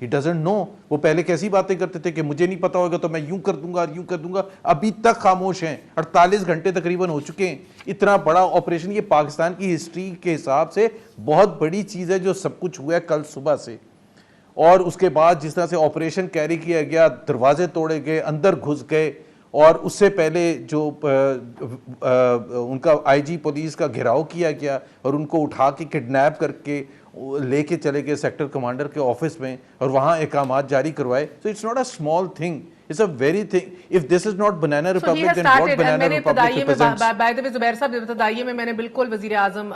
He doesn't know. وہ پہلے کیسی باتیں کرتے تھے کہ مجھے نہیں پتا ہوگا تو میں یوں کر دوں گا یوں کر دوں گا. ابھی تک خاموش ہیں. 48 گھنٹے تقریباً ہو چکے ہیں. اتنا بڑا آپریشن, یہ پاکستان کی ہسٹری کے حساب سے بہت بڑی چیز ہے جو سب کچھ ہوا ہے کل صبح سے. اور اس کے بعد جس طرح سے آپریشن کیری کیا گیا, دروازے توڑے گئے, اندر گھس گئے, اور اس سے پہلے جو ان کا آئی جی پولیس کا گھیراؤ کیا گیا اور ان کو اٹھا کے کڈنیپ کر کے لے کے چلے گئے سیکٹر کمانڈر کے آفس میں اور وہاں احکامات جاری کروائے. So it's not a small thing. It's a very thing. If this is not Banana Republic, then what Banana Republic represents? By the way, زبیر صاحب ابتدائی میں نے بالکل وزیر اعظم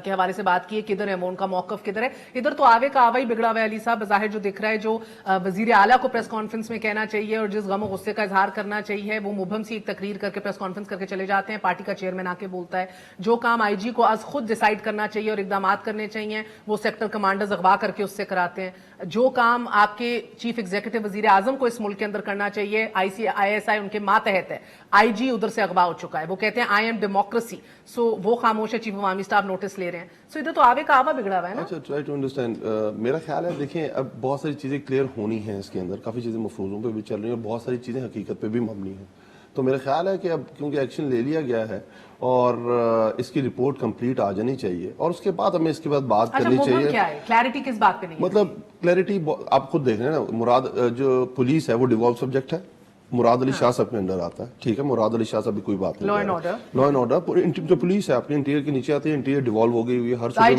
کے حوالے سے بات کی ہے, کدھر ہے وہ, ان کا موقف کدھر ہے. ادھر تو آوے کا آوا ہی بگڑا ہوا ہے علی صاحب. بظاہر جو دکھ رہا ہے, جو وزیر اعلیٰ کو پریس کانفرنس میں کہنا چاہیے اور جس غم و غصے کا اظہار کرنا چاہیے, وہ مبہم سی ایک تقریر کر کے پریس کانفرنس کر کے چلے جاتے ہیں. پارٹی کا چیئرمین آ کے بولتا ہے. جو کام آئی جی کو از خود ڈیسائیڈ کرنا چاہیے اور اقدامات کرنے چاہیے, وہ سیکٹر کمانڈرز اغوا کر کے اس سے کراتے ہیں. جو کام آپ کے چیف ایگزیکٹو وزیر اعظم کو اس ملک کے اندر کرنا چاہیے, آئی ایس آئی ان کے ماتحت ہے, آئی جی ادھر سے اغوا ہو چکا ہے, وہ کہتے ہیں آئی ایم ڈیموکریسی, سو وہ خاموش ہے, چیف عوامی اسٹاف نوٹس لے رہے ہیں. سو ادھر تو آوے کا آوا بگڑا ہوا ہے نا. اچھا, ٹرائی ٹو انڈرسٹینڈ. میرا خیال ہے دیکھیں اب بہت ساری چیزیں کلیئر ہونی ہیں اس کے اندر, کافی چیزیں مفروضوں پہ بھی چل رہی ہیں اور بہت ساری چیزیں حقیقت پہ بھی مبنی ہیں. تو میرا خیال ہے کہ اب کیونکہ ایکشن لے لیا گیا ہے اور اس کی رپورٹ کمپلیٹ آ جانی چاہیے اور اس کے بعد ہمیں اس کے بعد بات کرنی چاہیے. کیا ہے کلیئرٹی کس بات پہ نہیں؟ مطلب کلیئرٹی آپ خود دیکھ رہے ہیں نا, مراد جو پولیس ہے وہ ڈیوالو سبجیکٹ ہے, مراد علی شاہ صاحب کے انڈر آتا ہے, ٹھیک ہے, مراد علی شاہ صاحب بھی کوئی بات نہیں. لا اینڈ آرڈر جو پولیس ہے اپنے انٹیریئر کے نیچے آتی ہے, انٹیریئر ڈیوالو ہو گئی ہوئی ہے ہر صوبے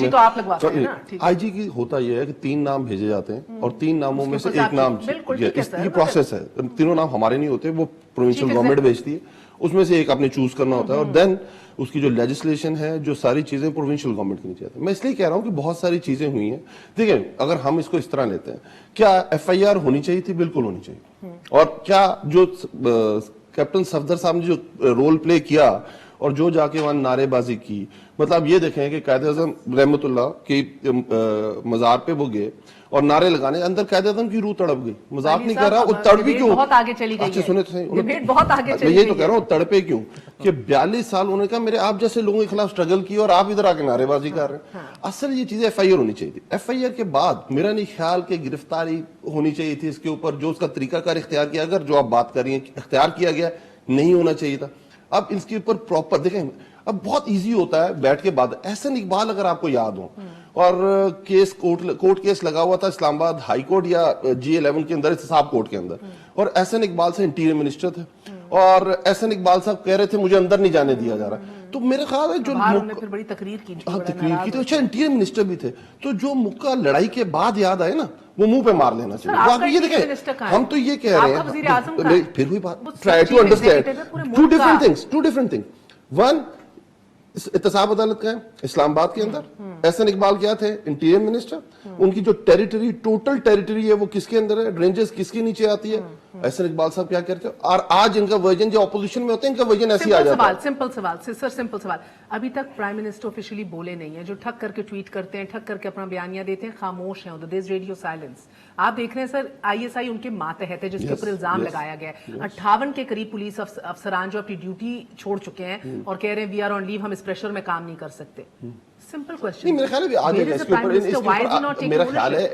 میں. آئی جی کی ہوتا یہ ہے کہ 3 نام بھیجے جاتے ہیں اور 3 ناموں میں سے ایک نام, یہ پروسیس ہے, تینوں نام ہمارے نہیں ہوتے, وہ پروونشل گورنمنٹ بھیجتی ہے, اس میں سے ایک آپ نے چوز کرنا ہوتا ہے اور دین اس کی جو لیجسلیشن ہے, جو ساری چیزیں پروونشل گورنمنٹ کے نیچے آتی ہیں. میں اس لیے کہہ رہا ہوں کہ بہت ساری چیزیں ہوئی ہیں. دیکھیں اگر ہم اس کو اس طرح لیتے ہیں, کیا ایف آئی آر ہونی چاہیے تھی؟ بالکل ہونی چاہیے. اور کیا جو کیپٹن صفدر صاحب نے جو رول پلے کیا اور جو جا کے وہاں نعرے بازی کی, مطلب یہ دیکھیں کہ قائد اعظم رحمت اللہ کی مزار پہ وہ گئے اور نارے لگانے, اندر قائد اعظم کی روح تڑپ گئی. مذاق نہیں کر رہا, وہ تڑپی کیوں؟ بہت آگے چلی گئی. اچھا سنیں تو صحیح, بہت آگے چلی گئی. یہی تو کہہ رہا ہوں, تڑپے کیوں کہ 42 سال انہوں نے کہا میرے آپ جیسے لوگوں کے خلاف سٹرگل کی اور آپ ادھر آ کے نعرے بازی کر رہے ہیں. اصل یہ چیزیں ایف آئی آر ہونی چاہیے تھی. ایف آئی آر کے بعد میرا نہیں خیال کہ گرفتاری ہونی چاہیے تھی اس کے اوپر, جو اس کا طریقہ کار اختیار کیا, اگر جو آپ بات کر رہی ہیں اختیار کیا گیا, نہیں ہونا چاہیے تھا. اب اس کے اوپر پراپر دیکھیں, اب بہت ایزی ہوتا ہے بیٹھ کے بعد. احسن اقبال اگر آپ کو یاد ہو, اور کیس کورٹ کیس لگا ہوا تھا اسلام آباد ہائی کورٹ یا G11 کے اندر, احتساب کورٹ کے اندر, اور احسن اقبال سے انٹیریئر منسٹر تھے اور احسن اقبال صاحب کہہ رہے تھے مجھے اندر نہیں جانے دیا جا رہا. تو میرا خیال ہے جو بڑی تقریر کی تھی, اچھا انٹیریئر منسٹر بھی تھے, تو جو موقع لڑائی کے بعد یاد آئے نا, وہ منہ پہ مار لینا چاہیے. یہ دیکھیں ہم تو یہ کہہ رہے ہیں, پھر بھی بات try to understand two different thing. One, احتساب عدالت کا ہے اسلام آباد کے اندر, احسن اقبال کیا تھے انٹیریئر منسٹر, ان کی جو ٹیریٹری ٹوٹل ٹیریٹری ہے وہ کس کے اندر ہے, رینجز کس کے نیچے آتی ہے, احسن اقبال صاحب کیا کہتے ہیں. اور آج ان کا ورژن جو اپوزیشن میں ہوتے ہیں, ان کا ورژن ایسے آ جاتا ہے. سمپل سوال, ابھی تک پرائم منسٹر آفیشلی بولے نہیں ہیں, جو ٹھک کر کے ٹویٹ کرتے ہیں, ٹھک کر کے اپنا بیانیہ دیتے ہیں, خاموش ہیں. دیر از ریڈیو سائلنس. آپ دیکھ رہے ہیں سر, آئی ایس آئی ان کے ماتحت ہے جس کے اوپر الزام لگایا گیا ہے. 58 کے قریب پولیس افسران جو اپنی ڈیوٹی چھوڑ چکے ہیں اور کہہ رہے ہیں وی آر آن لیو, ہم اس پریشر میں کام نہیں کر سکتے. Simple question. نہیں میرا خیال ہے آج اس کے اوپر میرا خیال ہے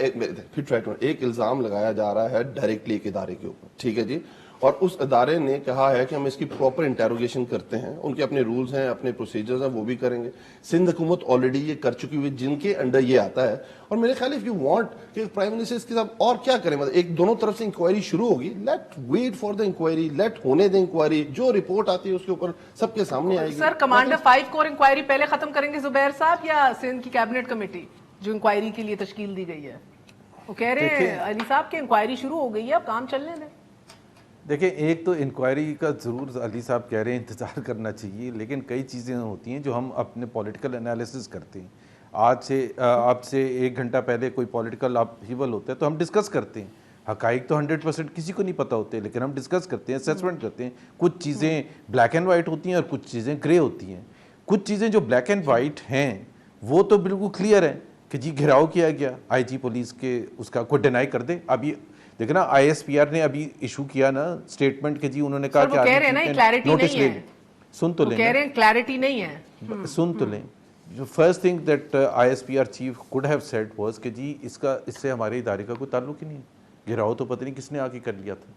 ایک الزام لگایا جا رہا ہے ڈائریکٹلی ایک ادارے کے اوپر, ٹھیک ہے جی, اور اس ادارے نے کہا ہے کہ ہم اس کی پراپر انٹیروگیشن کرتے ہیں, ان کے اپنے رولز ہیں, اپنے پروسیجرز ہیں, وہ بھی کریں گے. سندھ حکومت آلریڈی یہ کر چکی ہوئی جن کے انڈر یہ آتا ہے. اور میرے خیال ہے اف یو وانٹ کہ پرائم منسٹر اس کے ساتھ اور کیا کریں, مطلب ایک دونوں طرف سے انکوائری شروع ہوگی, let wait for the inquiry, late ہونے دیں انکوائری, جو رپورٹ آتی ہے اس کے اوپر سب کے سامنے آئے گی. سر کمانڈر 5 کور انکوائری پہلے ختم کریں گے زبیر صاحب, یا سندھ کی کیبنٹ کمیٹی جو انکوائری کے لیے تشکیل دی گئی ہے, وہ کہہ رہے ہیں علی صاحب کی انکوائری شروع ہو گئی ہے, اب کام چلنے دیں. دیکھیں ایک تو انکوائری کا ضرور علی صاحب کہہ رہے ہیں انتظار کرنا چاہیے, لیکن کئی چیزیں ہوتی ہیں جو ہم اپنے پولیٹیکل انالیسس کرتے ہیں. آج سے آپ سے 1 گھنٹہ پہلے کوئی پولیٹیکل اپہیول ہوتا ہے تو ہم ڈسکس کرتے ہیں. حقائق تو 100% کسی کو نہیں پتہ ہوتے, لیکن ہم ڈسکس کرتے ہیں, اسیسمنٹ کرتے ہیں. کچھ چیزیں بلیک اینڈ وائٹ ہوتی ہیں اور کچھ چیزیں گرے ہوتی ہیں. کچھ چیزیں جو بلیک اینڈ وائٹ ہیں وہ تو بالکل کلیئر ہے کہ جی گھیراؤ کیا گیا, آئی جی پولیس کے, اس کا کوئی ڈینائی کر دے. ابھی دیکھیں نا آئی ایس پی آر نے ابھی ایشو کیا نا اسٹیٹمنٹ کہ جی انہوں نے کہا کہ نوٹس لے لیں, سن تو لیں, کلیئرٹی نہیں ہے, سن تو لیں. جو first thing that I S P R chief could have said was کہ جی اس سے ہمارے ادارے کا کوئی تعلق ہی نہیں ہے. گھراؤ تو پتہ نہیں کس نے آ کے کر لیا تھا.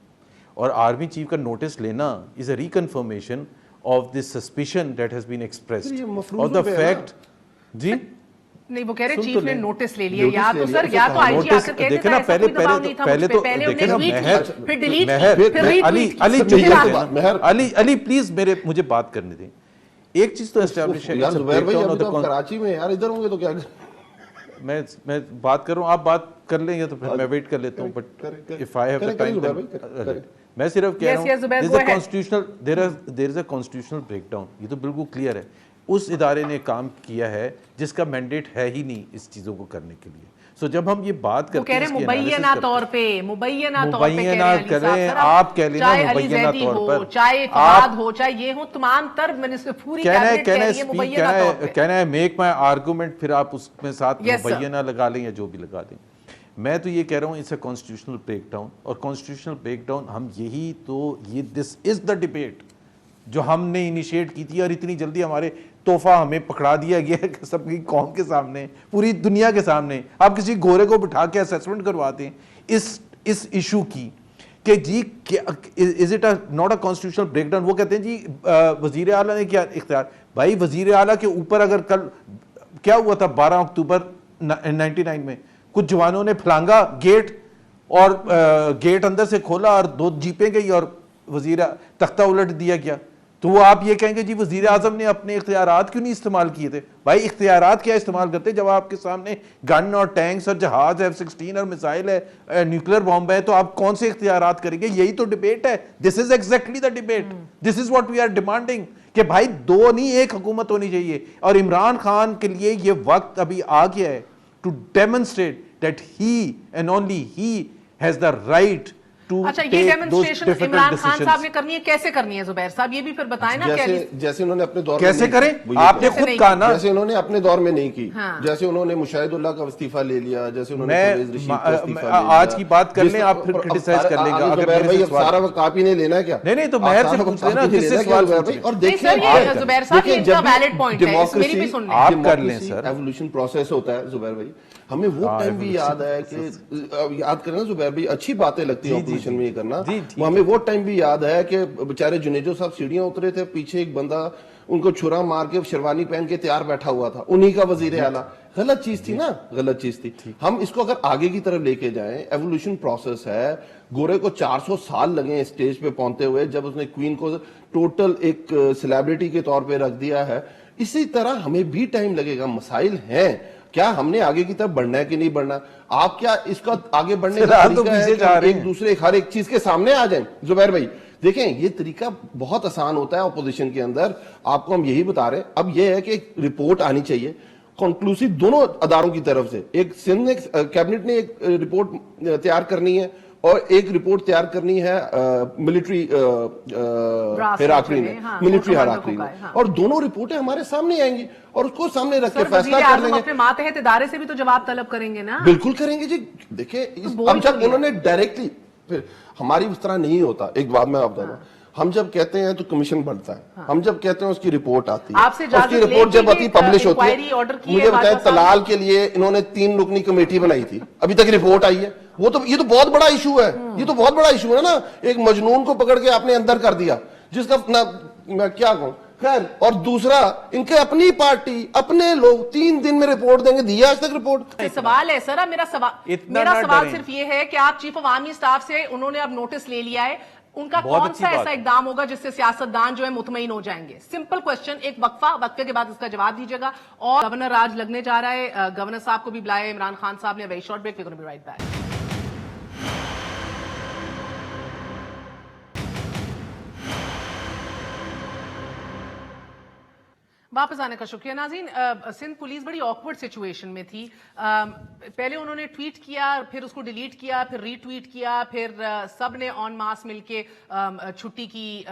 اور آرمی چیف کا نوٹس لینا is a reconfirmation of this suspicion that has been expressed اور دا فیکٹ. جی نہیں وہ کہہ رہے چیف نے نوٹس لے لیا, یا تو سر یا تو آئی جی آ کر کہہ دیتا ایسا کوئی دباؤ نہیں تھا مجھ پہ, پہلے انہوں نے ٹویٹ کیا پھر ڈیلیٹ پھر ری ٹویٹ. علی پلیز مجھے بات کرنے دیں. ایک چیز تو اسٹیبلش ہے یار زبیر بھائی ابھی تو کراچی میں یار, ادھر ہوں گے تو کیا میں بات کر رہا ہوں, آپ بات کر لیں گے تو پھر میں ویٹ کر لیتا ہوں, but if I have the time میں صرف کہہ رہا ہوں دیر از اے کانسٹیٹیوشنل بریک ڈاؤن. یہ تو بالکل کلیئر ہے. اس ادارے نے کام کیا ہے جس کا مینڈیٹ ہے ہی نہیں اس چیزوں کو کرنے کے لیے. سو جب ہم یہ بات کرتے ہیں مبینہ طور پہ کریں, آپ کہہ لینا مبینہ طور پر, چاہے اتحاد ہو چاہے یہ ہو, تمام تر پوری کہنا ہے میک مائی آرگومنٹ, پھر آپ اس میں ساتھ مبینہ لگا لیں یا جو بھی لگا دیں. میں تو یہ کہہ رہا ہوں it's a constitutional break down, اور کانسٹیٹیوشنل بریک ڈاؤن ہم یہی تو یہ دس از دا ڈبیٹ جو ہم نے انیشیٹ کی تھی, اور اتنی جلدی ہمارے تحفہ ہمیں پکڑا دیا گیا کہ سب کی قوم کے سامنے, پوری دنیا کے سامنے. آپ کسی گورے کو بٹھا کے اسیسمنٹ کرواتے ہیں اس ایشو کی کہ جی is it not a constitutional break ڈاؤن. وہ کہتے ہیں جی وزیر اعلیٰ نے کیا اختیار. بھائی وزیر اعلیٰ کے اوپر اگر کل کیا ہوا تھا 12 اکتوبر 99 میں, کچھ جوانوں نے پھلانگا گیٹ, اور گیٹ اندر سے کھولا اور 2 جیپیں گئی اور وزیر تختہ الٹ دیا گیا. تو وہ آپ یہ کہیں گے جی وزیر اعظم نے اپنے اختیارات کیوں نہیں استعمال کیے تھے. بھائی اختیارات کیا استعمال کرتے جب آپ کے سامنے گن اور ٹینکس اور جہاز F-16 اور میزائل ہے, نیوکلیر بامب ہے, تو آپ کون سے اختیارات کریں گے. یہی تو ڈبیٹ ہے. This is exactly the debate, this is what we are demanding کہ بھائی 2 نہیں 1 حکومت ہونی چاہیے. اور عمران خان کے لیے یہ وقت ابھی آ گیا ہے to demonstrate that he and only he has the right. اچھا یہ ڈیمونسٹریشن عمران خان صاحب نے کرنی ہے, کیسے کرنی ہے زبیر صاحب, یہ بھی پھر بتائیں نا. جیسے انہوں نے اپنے دور کیسے کریں, آپ نے خود کہا نا, جیسے انہوں نے اپنے دور میں نہیں کی, جیسے انہوں نے مشاہد اللہ کا استعفیٰ لے لیا, جیسے انہوں نے آج کی بات کر لیں, آپ پھر کرٹیسائز کر لیں گے. زبیر بھائی اب سارا وقت آپ ہی نے لینا ہے کیا؟ نہیں تو مہر سے پوچھ لینا کس سے سوال پوچھ لیں. اور دیکھیں زبیر صاحب یہ ان کا ویلڈ پوائنٹ ہے, میری بھی سن لیں. آپ کر لیں سر. ایوولوشن پروسیس ہوتا ہے زبیر بھائی, ہمیں وہ ٹائم بھی یاد ہے کہ یاد کرنا زبیر بھائی, اچھی باتیں لگتی ہیں اپوزیشن میں یہ کرنا. ہمیں وہ ٹائم بھی یاد ہے کہ بیچارے جنیجو صاحب سیڑھیاں اترے تھے, پیچھے ایک بندہ ان کو چھرا مار کے شیروانی پہن کے تیار بیٹھا ہوا تھا, انہی کا وزیر اعلیٰ. غلط چیز تھی نا, غلط چیز تھی. ہم اس کو اگر آگے کی طرف لے کے جائیں, ایوولوشن پروسیس ہے. گورے کو 400 سال لگے اسٹیج پہ پہنچتے ہوئے, جب اس نے کوئین کو ٹوٹل ایک سیلیبریٹی کے طور پہ رکھ دیا ہے. اسی طرح ہمیں بھی ٹائم لگے گا. مسائل ہیں, کیا ہم نے آگے کی طرف بڑھنا ہے کہ نہیں بڑھنا. آپ کیا اس کا آگے بڑھنے کا طریقہ ہے کہ ایک دوسرے ہر ایک چیز کے سامنے آ جائیں. زبیر بھائی دیکھیں یہ طریقہ بہت آسان ہوتا ہے اپوزیشن کے اندر. آپ کو ہم یہی بتا رہے ہیں, اب یہ ہے کہ ایک رپورٹ آنی چاہیے کنکلوسیو دونوں اداروں کی طرف سے. ایک سندھ نے کیبنٹ نے ایک رپورٹ تیار کرنی ہے, اور ایک رپورٹ تیار کرنی ہے ملٹری ہیراکری نے, ملٹری ہیراکری نے, اور دونوں رپورٹیں ہمارے سامنے آئیں گی اور اس کو سامنے رکھ کے فیصلہ کر لیں گے. اپنے ماتحت ادارے سے بھی تو جواب طلب کریں گے نا. بالکل کریں گے جی. دیکھیں اب جب انہوں نے ڈائریکٹلی, ہماری اس طرح نہیں ہوتا. ایک بات میں آپ بتا رہا ہوں, ہم جب کہتے ہیں تو کمیشن بڑھتا ہے, ہم جب کہتے ہیں اس کی رپورٹ آتی ہے, اس کی رپورٹ جب آتی پبلش ہوتی ہے. مجھے بتائیں تلال کے لیے انہوں نے 3 رکنی کمیٹی بنائی تھی, ابھی تک رپورٹ آئی ہے. وہ تو یہ تو بہت بڑا ایشو ہے, یہ تو بہت بڑا ایشو ہے نا. ایک مجنون کو پکڑ کے آپ نے اندر کر دیا, جس کا میں کیا کہوں. خیر, اور دوسرا ان کے اپنی پارٹی اپنے لوگ 3 دن میں رپورٹ دیں گے, دیا آج تک رپورٹ. سوال ہے سر, میرا سوال صرف یہ ہے کہ آپ چیف آف آرمی اسٹاف سے انہوں نے اب نوٹس لے لیا ہے, ان کا کون سا ایسا اقدام ہوگا جس سے سیاستدان جو ہے مطمئن ہو جائیں گے. سمپل کوشچن, ایک وقفے کے بعد اس کا جواب دیجیے گا. اور گورنر راج لگنے جا رہا ہے, گورنر صاحب کو بھی بلایا ہے عمران خان صاحب نے. Very short break, we gonna be right back. واپس آنے کا شکریہ. ناظرین, سندھ پولیس بڑی آکورڈ سچویشن میں تھی. پہلے انہوں نے ٹویٹ کیا, پھر اس کو ڈیلیٹ کیا, پھر ری ٹویٹ کیا, پھر سب نے آن ماس مل کے چھٹی کی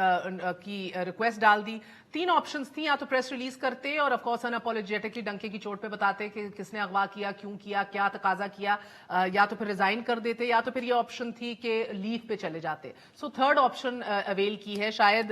ریکویسٹ ڈال دی. 3 آپشنز تھیں, یا تو پریس ریلیز کرتے اور آف کورس اناپولوجیٹکلی ڈنکے کی چوٹ پہ بتاتے کہ کس نے اغوا کیا, کیوں کیا, کیا تقاضا کیا, یا تو پھر ریزائن کر دیتے, یا تو پھر یہ آپشن تھی کہ لیو پہ چلے جاتے. سو 3rd آپشن اویل کی ہے. شاید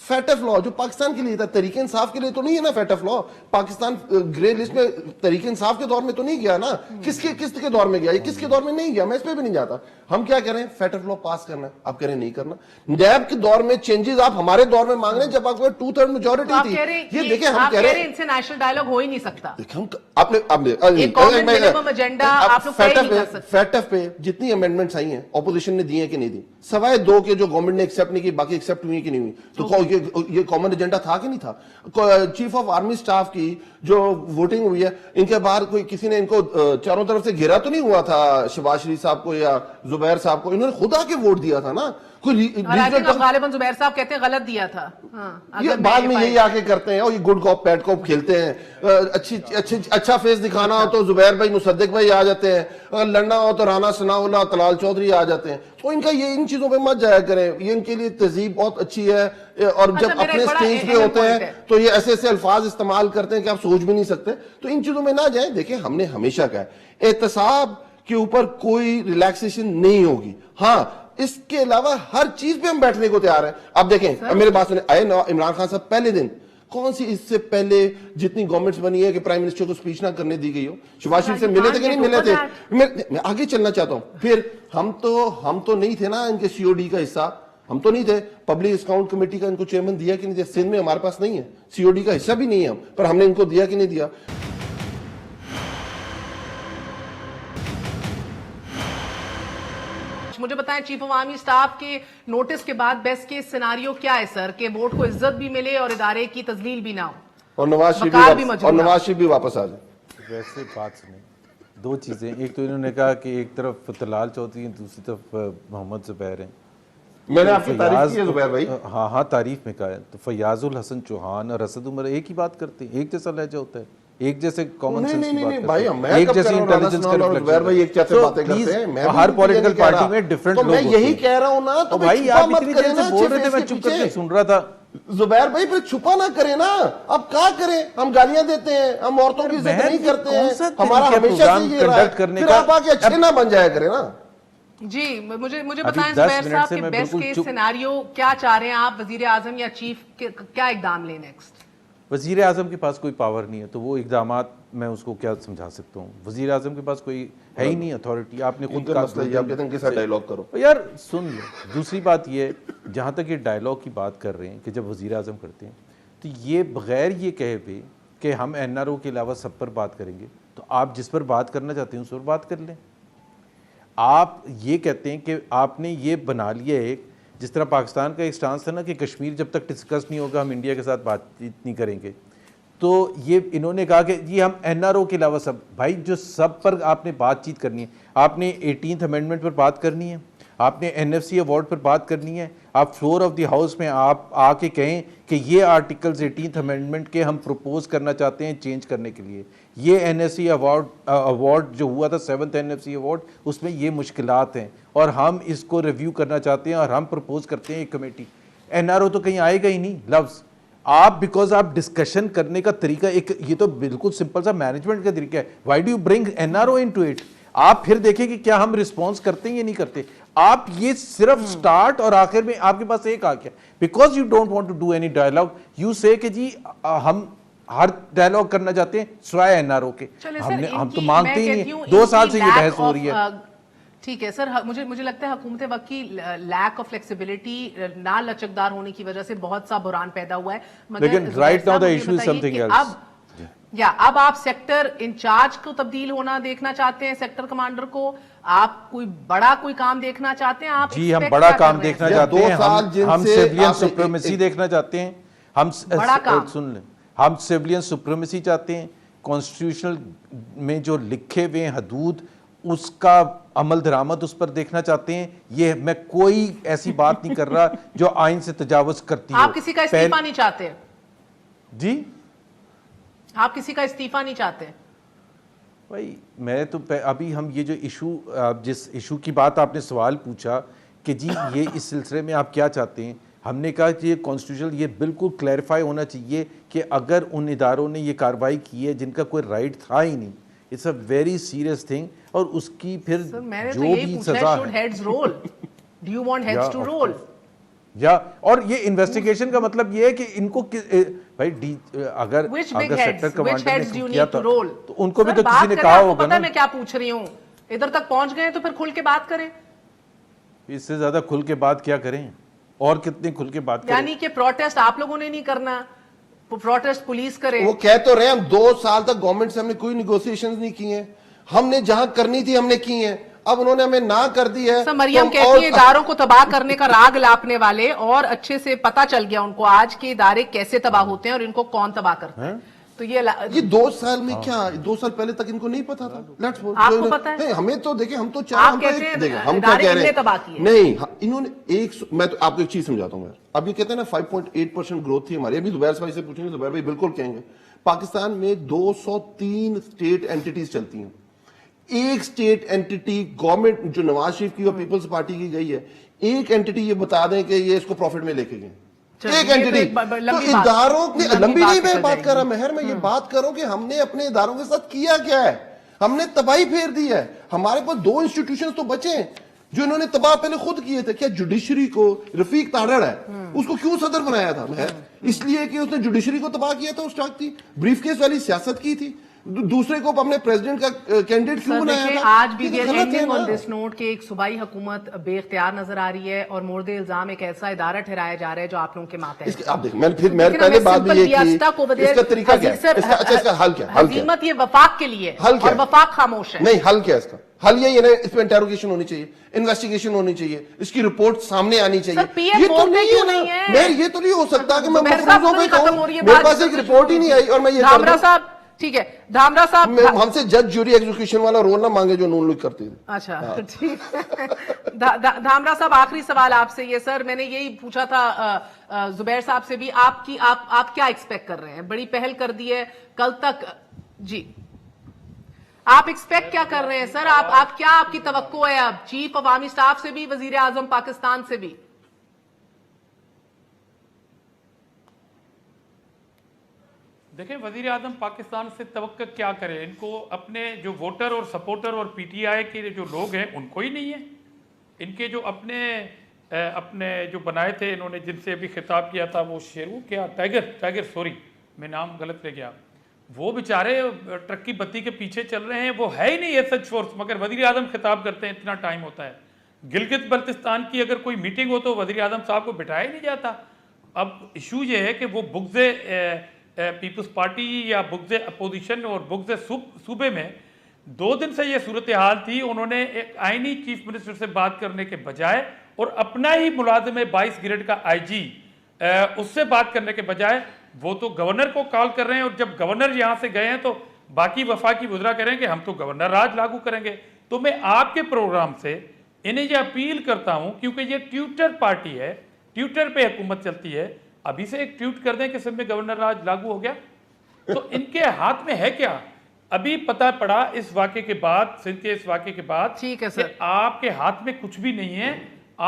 فیٹ آف لا جو پاکستان کے لیے تھا, تحریک انصاف کے لیے تو نہیں ہے نا fiat of law. Pakistan grey list میں تحریک انصاف کے دور میں تو نہیں گیا نا, کس کے دور میں گیا, یہ کس کے دور میں نہیں گیا, میں اس پہ بھی نہیں جاتا. ہم کیا کہہ رہے ہیں, فیٹ آف لا پاس کرنا, آپ کہہ رہے ہیں نہیں کرنا. نیب کے دور میں چینجز آپ ہمارے دور میں مانگ رہے ہیں جب آپ کو 2/3 میجورٹی تھی. یہ دیکھیں ہم کہہ رہے ہیں ان سے نیشنل ڈائیلاگ ہو ہی نہیں سکتا. فیٹ آف پہ جتنی امینڈمنٹس آئی ہیں اپوزیشن نے دی ہیں کہ نہیں دی, سوائے 2 کے جو گورنمنٹ نے ایکسیپٹ نہیں کی, باقی ایکسیپٹ ہوئی کہ نہیں ہوئی. تو یہ کامن ایجنڈا تھا کہ نہیں تھا. چیف آف آرمی سٹاف کی جو ووٹنگ ہوئی ہے, ان کے باہر کوئی کسی نے ان کو چاروں طرف سے گھیرا تو نہیں ہوا تھا شہباز شریف صاحب کو یا زبیر صاحب کو, انہوں نے خود آ کے ووٹ دیا تھا نا. غالباً زبیر صاحب کہتے ہیں غلط دیا تھا. یہ بعد میں یہی آ کے کرتے ہیں, اور یہ گڈ کاپ بیڈ کاپ کھیلتے ہیں. اچھا فیس دکھانا ہو تو زبیر بھائی مصدق بھائی آ جاتے ہیں, اگر لڑنا ہو تو رانا ثناء اللہ طلال چودھری آ جاتے ہیں. تو ان کا یہ ان چیزوں پہ مت جایا کریں, یہ ان کے لیے تہذیب بہت اچھی ہے, اور جب اپنے سٹیج پہ ہوتے ہیں تو یہ ایسے ایسے الفاظ استعمال کرتے ہیں کہ آپ سوچ بھی نہیں سکتے. تو ان چیزوں میں نہ جائیں. دیکھیں ہم نے ہمیشہ کہا ہے احتساب کے اوپر کوئی ریلیکسیشن نہیں ہوگی. ہاں اس کے علاوہ ہر چیز پہ ہم بیٹھنے کو تیار ہیں. آپ دیکھیں میرے بات سنیں, آئے عمران خان صاحب پہلے دن کون سی اس سے پہلے جتنی گورنمنٹس بنی ہے کہ پرائم منسٹر کو سپیچ نہ کرنے دی گئی ہو, شہباز شریف سے ملے تھے کہ نہیں ملے تھے. میں آگے چلنا چاہتا ہوں. پھر ہم تو نہیں تھے نا ان کے سی او ڈی کا حصہ, ہم تو نہیں تھے. پبلک اکاؤنٹ کمیٹی کا ان کو چیئرمین دیا کہ نہیں دیا, سندھ میں ہمارے پاس نہیں ہے, سی او ڈی کا حصہ بھی نہیں ہے ہم, پر ہم نے ان کو دیا کہ نہیں دیا. مجھے بتائیں چیف آف آرمی سٹاف کے نوٹس کے بعد بیسٹ کیس سیناریو کیا ہے سر, کہ ووٹ کو عزت بھی ملے اور ادارے کی تذلیل بھی نہ ہو, اور نواز شریف بھی واپس آ جائے. ویسے بات سنیں, 2 چیزیں. ایک تو انہوں نے کہا کہ ایک طرف طلال چودھری ہیں, دوسری طرف محمد زبیر ہیں. میں نے آپ کی تعریف کی ہے زبیر بھائی. ہاں تعریف میں کہا ہے. تو فیاض الحسن چوہان اور اسد عمر ایک ہی بات کرتے ہیں, ایک جیسا لہجہ ہوتا ہے, ایک جیسے کامن سینس کی بات کرتے ہیں, ایک جیسی انٹیلیجنس کا ریفلیکشن. ہر پولیٹیکل پارٹی میں ڈیفرنٹ لوگ ہوتے ہیں. میں یہی کہہ رہا ہوں نا, تو بھائی آپ اتنی دیر سے بول رہے تھے, میں چپ کر کے سن رہا تھا. زبیر بھائی پھر چھپا نہ کریں نا, اب کیا کریں, ہم گالیاں دیتے ہیں, ہم عورتوں کی عزت نہیں کرتے ہیں, ہمارا ہمیشہ سے یہ رہا ہے, پھر آپ آگے اچھے نہ بن جایا کریں نا. جی مجھے بتائیں زبیر صاحب کہ بیسٹ کیس سیناریو کیا چاہ رہے ہیں آپ, وزیر اعظم یا چیف کیا اقدام لیں نیکسٹ؟ وزیر اعظم کے پاس کوئی پاور نہیں ہے, تو وہ اقدامات میں اس کو کیا سمجھا سکتا ہوں. وزیر اعظم کے پاس کوئی ہے ہی نہیں اتھارٹی. آپ نے خود کہا ڈائلاگ کرو یار, سن لو. دوسری بات یہ, جہاں تک یہ ڈائلاگ کی بات کر رہے ہیں کہ جب وزیر اعظم کرتے ہیں تو یہ بغیر یہ کہے ہوئے کہ ہم این آر او کے علاوہ سب پر بات کریں گے, تو آپ جس پر بات کرنا چاہتے ہیں اس پر بات کر لیں. آپ یہ کہتے ہیں کہ آپ نے یہ بنا لیا ایک, جس طرح پاکستان کا ایک سٹانس تھا نا کہ کشمیر جب تک ڈسکس نہیں ہوگا ہم انڈیا کے ساتھ بات چیت نہیں کریں گے. تو یہ انہوں نے کہا کہ جی ہم این آر او کے علاوہ سب. بھائی جو سب پر آپ نے بات چیت کرنی ہے, آپ نے 18th امینڈمنٹ پر بات کرنی ہے, آپ نے این ایف سی ایوارڈ پر بات کرنی ہے, آپ فلور آف دی ہاؤس میں آپ آ کے کہیں کہ یہ آرٹیکلز 18th امینڈمنٹ کے ہم پروپوز کرنا چاہتے ہیں چینج کرنے کے لیے. یہ این ایف سی ایوارڈ جو ہوا تھا 7th N F C award, اس میں یہ مشکلات ہیں اور ہم اس کو ریویو کرنا چاہتے ہیں اور ہم پروپوز کرتے ہیں ایک کمیٹی. این آر او تو کہیں آئے گا ہی نہیں لفظ. آپ بیکاز آپ ڈسکشن کرنے کا طریقہ ایک, یہ تو بالکل سمپل سا مینجمنٹ کا طریقہ ہے. Why do you bring N R O into it? آپ پھر دیکھیں کہ کیا ہم رسپانس کرتے ہیں یا نہیں کرتے. آپ یہ صرف سٹارٹ اور آخر میں آپ کے پاس ایک آ گیا, because you don't want to do any dialogue, you say کہ جی ہم ہر ڈائلاگ کرنا چاہتے ہیں سوائے این آر او کے. ہم تو مانگتے ہی نہیں, 2 سال سے یہ بحث ہو رہی ہے. ٹھیک ہے سر, مجھے لگتا ہے حکومت وقت کی لیک آف فلیکسیبلٹی, نہ لچکدار ہونے کی وجہ سے بہت سا بحران پیدا ہوا ہے. لیکن right now the issue is something else. اب آپ سیکٹر انچارج کو تبدیل ہونا دیکھنا چاہتے ہیں, سیکٹر کمانڈر کو, آپ کوئی بڑا کوئی کام دیکھنا چاہتے ہیں؟ آپ جی ہم بڑا کام دیکھنا چاہتے ہیں, ہم سیولین سپریمیسی دیکھنا چاہتے ہیں. ہم سن لیں, ہم سیولین سپریمیسی چاہتے ہیں. کانسٹیٹیوشنل میں جو لکھے ہوئے حدود اس کا عمل درآمد اس پر دیکھنا چاہتے ہیں. یہ میں کوئی ایسی بات نہیں کر رہا جو آئین سے تجاوز کرتی ہو. آپ کسی کا استعفیٰ نہیں چاہتے؟ جی آپ کسی کا استعفیٰ نہیں چاہتے؟ بھائی میں تو ابھی ہم یہ جو ایشو, جس ایشو کی بات آپ نے سوال پوچھا کہ جی یہ اس سلسلے میں آپ کیا چاہتے ہیں, ہم نے کہا کہ یہ کانسٹیٹیوشنل یہ بالکل کلیریفائی ہونا چاہیے کہ اگر ان اداروں نے یہ کارروائی کی ہے جن کا کوئی رائٹ تھا ہی نہیں, it's a very serious thing, اور اس کی پھر جو بھی سزا ہے. Do you want heads to roll? یا اور یہ انویسٹیگیشن کا مطلب یہ ہے کہ ان کو بھائی اگر سیکٹر کمانڈر نے کیا تھا تو ان کو بھی تو کسی نے کہا ہوگا نا. میں کیا پوچھ رہی ہوں, ادھر تک پہنچ گئے تو پھر کھل کے بات کریں. اس سے زیادہ کھل کے بات کیا کریں, اور کتنے کھل کے بات کریں. یعنی کہ پروٹیسٹ آپ لوگوں نے نہیں کرنا, پروٹیسٹ پولیس کرے. وہ کہہ تو رہے ہم 2 سال تک گورنمنٹ سے ہم نے کوئی نیگوسیشنز نہیں کی ہیں, ہم نے جہاں کرنی تھی ہم نے کی ہیں, اب انہوں نے ہمیں نہ کر دی ہے. مریم کہتی ہے اداروں کو تباہ کرنے کا راگ لاپنے والے, اور اچھے سے پتا چل گیا ان کو آج کے ادارے کیسے تباہ ہوتے ہیں اور ان کو کون تباہ کرتا ہے. تو یہ 2 سال میں کیا, 2 سال پہلے تک ان کو نہیں پتا تھا. آپ کو پتا ہے, ہمیں تو دیکھیں, ہم تو آپ کہتے ہیں ہم کیا کہہ رہے تباہ ہیں, کیے نہیں انہوں نے میں تو آپ کو ایک چیز سمجھاتا ہوں. اب یہ کہتے ہیں نا 5.8% گروتھ تھی ہماری, ابھی زبیر بھائی سے پوچھیں گے, زبیر بھائی بالکل کہیں گے پاکستان میں 203 اسٹیٹ اینٹیز چلتی ہیں. ایک اسٹیٹ اینٹی گورنمنٹ جو نواز شریف کی اور پیپلز پارٹی کی گئی ہے, ایک اینٹی یہ بتا دیں کہ یہ اس کو پروفٹ میں لے کے گئے, ایک اینٹی. تو اداروں کی لمبی نہیں میں بات کر رہا مہر, میں یہ بات کروں کہ ہم نے اپنے اداروں کے ساتھ کیا کیا ہے. ہم نے تباہی پھیر دی ہے. ہمارے پاس 2 انسٹیٹیوشن تو بچے ہیں جو انہوں نے تباہ پہلے خود کیے تھے. کیا جوڈیشری کو رفیق تاڑڑ ہے, اس کو کیوں صدر بنایا تھا مہر؟ اس لیے کہ اس نے جوڈیشری کو تباہ کیا تھا, اس وقت تھی بریف کیس والی سیاست کی تھی. دوسرے کو اپنے پریزیڈنٹ کا کینڈیڈیٹ کیوں بنایا تھا؟ آج بھی دس نوٹ کے ایک صوبائی حکومت بے اختیار نظر آ رہی ہے, اور مورد الزام ایک ایسا ادارہ ٹھہرایا جا رہا ہے جو آپ لوگوں کے ماتحت. آپ دیکھیں, میں پہلے بات بھی یہ کی, اس کا طریقہ کیا ہے, اس کا حل کیا ہے؟ حکومت یہ وفاق کے لیے, اور وفاق خاموش ہے. نہیں, حل کیا ہے اس کا؟ حل یہ ہے, اس پہ انٹروگیشن ہونی چاہیے, انویسٹیگیشن ہونی چاہیے, اس کی رپورٹ سامنے آنی چاہیے. یہ تو نہیں ہے نا, یہ تو نہیں ہو سکتا کہ میں مفروضوں پہ کہوں میرے پاس ایک رپورٹ ہی نہیں آئی اور میں یہ کر دوں. صاحب ٹھیک ہے, دھامرا صاحب ہم سے جج جوری ایگزیکیوشن والا رول نہ مانگے جو نون لیگ کرتی ہے. اچھا ٹھیک. دھامرا صاحب آخری سوال آپ سے یہ, سر میں نے یہی پوچھا تھا زبیر صاحب سے بھی, آپ کیا ایکسپیکٹ کر رہے ہیں؟ بڑی پہل کر دی ہے کل تک, جی آپ ایکسپیکٹ کیا کر رہے ہیں سر؟ آپ کیا, آپ کی توقع ہے اب چیف عوامی اسٹاف سے بھی, وزیر اعظم پاکستان سے بھی؟ دیکھیں وزیر اعظم پاکستان سے توقع کیا کرے, ان کو اپنے جو ووٹر اور سپورٹر اور پی ٹی آئی کے جو لوگ ہیں ان کو ہی نہیں ہے. ان کے جو اپنے جو بنائے تھے انہوں نے, جن سے ابھی خطاب کیا تھا وہ شیرو کیا ٹائگر سوری میں نام غلط لے گیا, وہ بیچارے ٹرک کی بتی کے پیچھے چل رہے ہیں, وہ ہے ہی نہیں ہے سچ فورس, مگر وزیر اعظم خطاب کرتے ہیں, اتنا ٹائم ہوتا ہے. گلگت بلتستان کی اگر کوئی میٹنگ ہو تو وزیر اعظم صاحب کو بٹھایا ہی نہیں جاتا. اب ایشو یہ ہے کہ وہ بغض پیپلز پارٹی یا بغض اپوزیشن اور بغض صوبے میں 2 دن سے یہ صورتحال تھی. انہوں نے ایک آئینی چیف منسٹر سے بات کرنے کے بجائے اور اپنا ہی ملازم 22 گریڈ کا آئی جی اس سے بات کرنے کے بجائے وہ تو گورنر کو کال کر رہے ہیں, اور جب گورنر یہاں سے گئے ہیں تو باقی وفاقی وزراء کہہ رہے ہیں کہ ہم تو گورنر راج لاگو کریں گے. تو میں آپ کے پروگرام سے انہیں یہ اپیل کرتا ہوں, کیونکہ یہ ٹویٹر پارٹی ہے, ٹویٹر پہ حکومت چلتی ہے, ابھی سے ایک ٹویٹ کر دیں کہ سندھ میں گورنر راج لاگو ہو گیا. تو ان کے ہاتھ میں ہے کیا؟ ابھی پتہ پڑا اس واقعے کے بعد, سندھ کے اس واقعے کے بعد, ٹھیک ہے کہ آپ کے ہاتھ میں کچھ بھی نہیں ہے,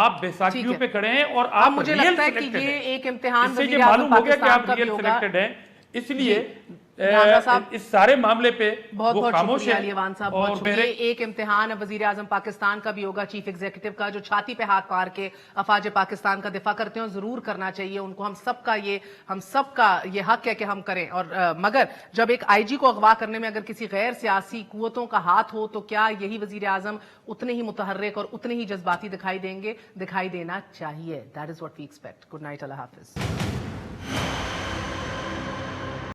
آپ بیساکھیوں پہ کھڑے ہیں, اور آپ مجھے لگتا ہے کہ یہ ایک امتحان اس سے یہ معلوم ہو گیا کہ آپ ریئل سلیکٹڈ ہیں. اس لیے اس سارے معاملے پہ وہ خاموش ہے. علیوان صاحب بہت شکریہ. ایک امتحان وزیر اعظم پاکستان کا بھی ہوگا, چیف ایگزیکٹو کا, جو چھاتی پہ ہاتھ مار کے افواج پاکستان کا دفاع کرتے ہیں, ضرور کرنا چاہیے ان کو. ہم سب کا یہ حق ہے کہ ہم کریں. اور مگر جب ایک آئی جی کو اغوا کرنے میں اگر کسی غیر سیاسی قوتوں کا ہاتھ ہو تو کیا یہی وزیر اعظم اتنے ہی متحرک اور اتنے ہی جذباتی دکھائی دیں گے؟ دکھائی دینا چاہیے. That is what we expect. Good night, اللہ حافظ.